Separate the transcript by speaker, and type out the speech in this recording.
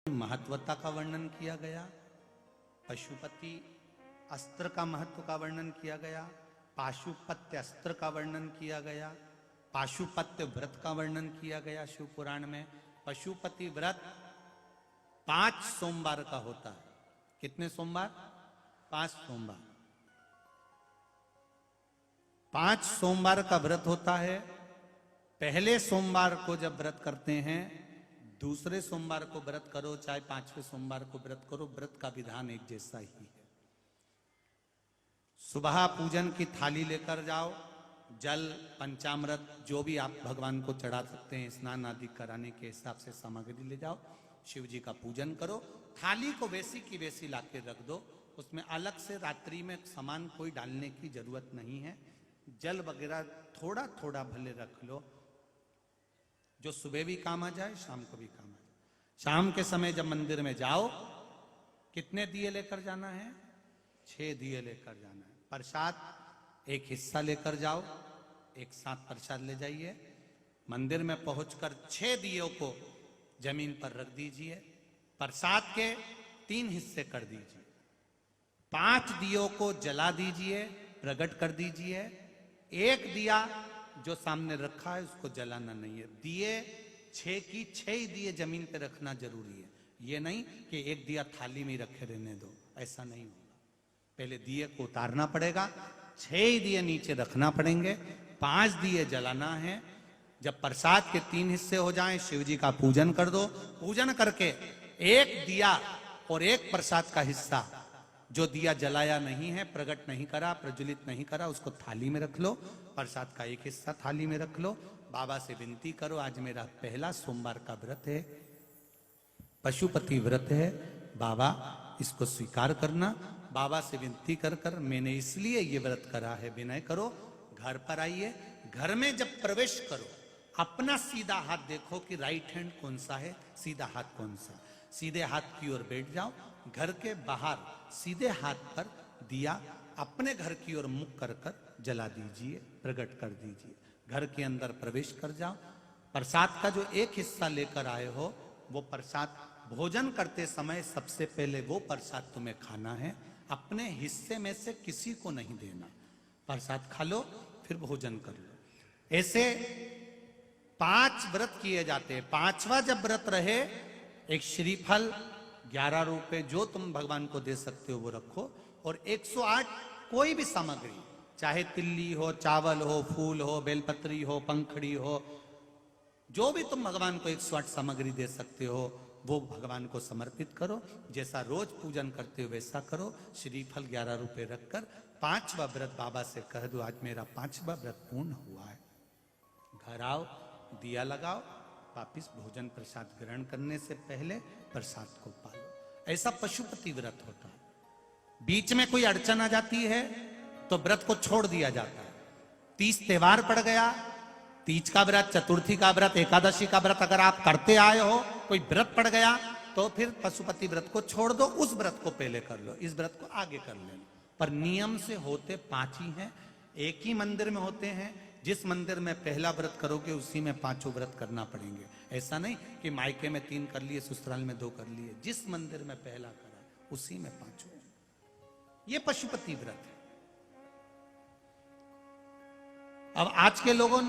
Speaker 1: महत्वता का वर्णन किया गया, पशुपति अस्त्र का महत्व का वर्णन किया गया, पाशुपत्य अस्त्र का वर्णन किया गया, पाशुपत्य व्रत का वर्णन किया गया शिव पुराण में। पशुपति व्रत 5 सोमवार का होता है। कितने सोमवार? 5 सोमवार। 5 सोमवार का व्रत होता है। पहले सोमवार को जब व्रत करते हैं, दूसरे सोमवार को व्रत करो, चाहे 5वें सोमवार को व्रत करो, व्रत का विधान एक जैसा ही है। सुबह पूजन की थाली लेकर जाओ, जल, पंचामृत, जो भी आप भगवान को चढ़ा सकते हैं, स्नान आदि कराने के हिसाब से सामग्री ले जाओ, शिव जी का पूजन करो। थाली को वैसी की वैसी लाके रख दो, उसमें अलग से रात्रि में सामान कोई डालने की जरूरत नहीं है। जल वगैरह थोड़ा थोड़ा भले रख लो, जो सुबह भी काम आ जाए, शाम को भी काम आ जाए। शाम के समय जब मंदिर में जाओ, कितने दिए लेकर जाना है? 6 दिए लेकर जाना है। प्रसाद एक हिस्सा लेकर जाओ, एक साथ प्रसाद ले जाइए। मंदिर में पहुंचकर 6 दियों को जमीन पर रख दीजिए। प्रसाद के 3 हिस्से कर दीजिए। 5 दियों को जला दीजिए, प्रकट कर दीजिए। एक दिया जो सामने रखा है उसको जलाना नहीं है। दिए 6 की 6 ही दिए जमीन पे रखना जरूरी है। ये नहीं कि एक दिया थाली में रखे रहने दो, ऐसा नहीं होगा। पहले दिए को उतारना पड़ेगा, 6 ही दिए नीचे रखना पड़ेंगे, 5 दिए जलाना है। जब प्रसाद के 3 हिस्से हो जाएं, शिव जी का पूजन कर दो। पूजन करके एक दिया और एक प्रसाद का हिस्सा जो दिया जलाया नहीं है, प्रकट नहीं करा, प्रज्वलित नहीं करा, उसको थाली में रख लो। प्रसाद का एक हिस्सा थाली में रख लो। बाबा से विनती करो, आज मेरा पहला सोमवार का व्रत है, पशुपति व्रत है, बाबा इसको स्वीकार करना। बाबा से विनती कर कर मैंने इसलिए ये व्रत करा है, विनय करो। घर पर आइए, घर में जब प्रवेश करो, अपना सीधा हाथ देखो कि राइट हैंड कौन सा है, सीधा हाथ कौन सा। सीधे हाथ की ओर बैठ जाओ। घर के बाहर सीधे हाथ पर दिया अपने घर की ओर मुख कर कर जला दीजिए, प्रकट कर दीजिए। घर के अंदर प्रवेश कर जाओ। प्रसाद का जो एक हिस्सा लेकर आए हो, वो प्रसाद भोजन करते समय सबसे पहले वो प्रसाद तुम्हें खाना है, अपने हिस्से में से किसी को नहीं देना। प्रसाद खा लो, फिर भोजन कर लो। ऐसे 5 व्रत किए जाते हैं। 5वां जब व्रत रहे, एक श्रीफल 11 रुपए जो तुम भगवान को दे सकते हो वो रखो, और 108 कोई भी सामग्री, चाहे तिल्ली हो, चावल हो, फूल हो, बेलपत्री हो, पंखड़ी हो, जो भी तुम भगवान को 108 सामग्री दे सकते हो, वो भगवान को समर्पित करो। जैसा रोज पूजन करते हो वैसा करो। श्रीफल 11 रुपए रखकर 5वां व्रत बाबा से कह दो, आज मेरा 5वां व्रत पूर्ण हुआ है। घर आओ, दिया लगाओ, वापिस भोजन प्रसाद ग्रहण करने से पहले प्रसाद को पालो। ऐसा पशुपति व्रत होता है। बीच में कोई अड़चन आ जाती है तो व्रत को छोड़ दिया जाता है। 30 त्योहार पड़ गया, तीज का व्रत, चतुर्थी का व्रत, एकादशी का व्रत अगर आप करते आए हो, कोई व्रत पड़ गया तो फिर पशुपति व्रत को छोड़ दो, उस व्रत को पहले कर लो, इस व्रत को आगे कर लेना। पर नियम से होते 5 ही हैं। एक ही मंदिर में होते हैं। जिस मंदिर में पहला व्रत करोगे उसी में 5 व्रत करना पड़ेंगे। ऐसा नहीं कि मायके में 3 कर लिए, ससुराल में 2 कर लिए। जिस मंदिर में पहला करा उसी में 5। ये पशुपति व्रत है। अब आज के लोगों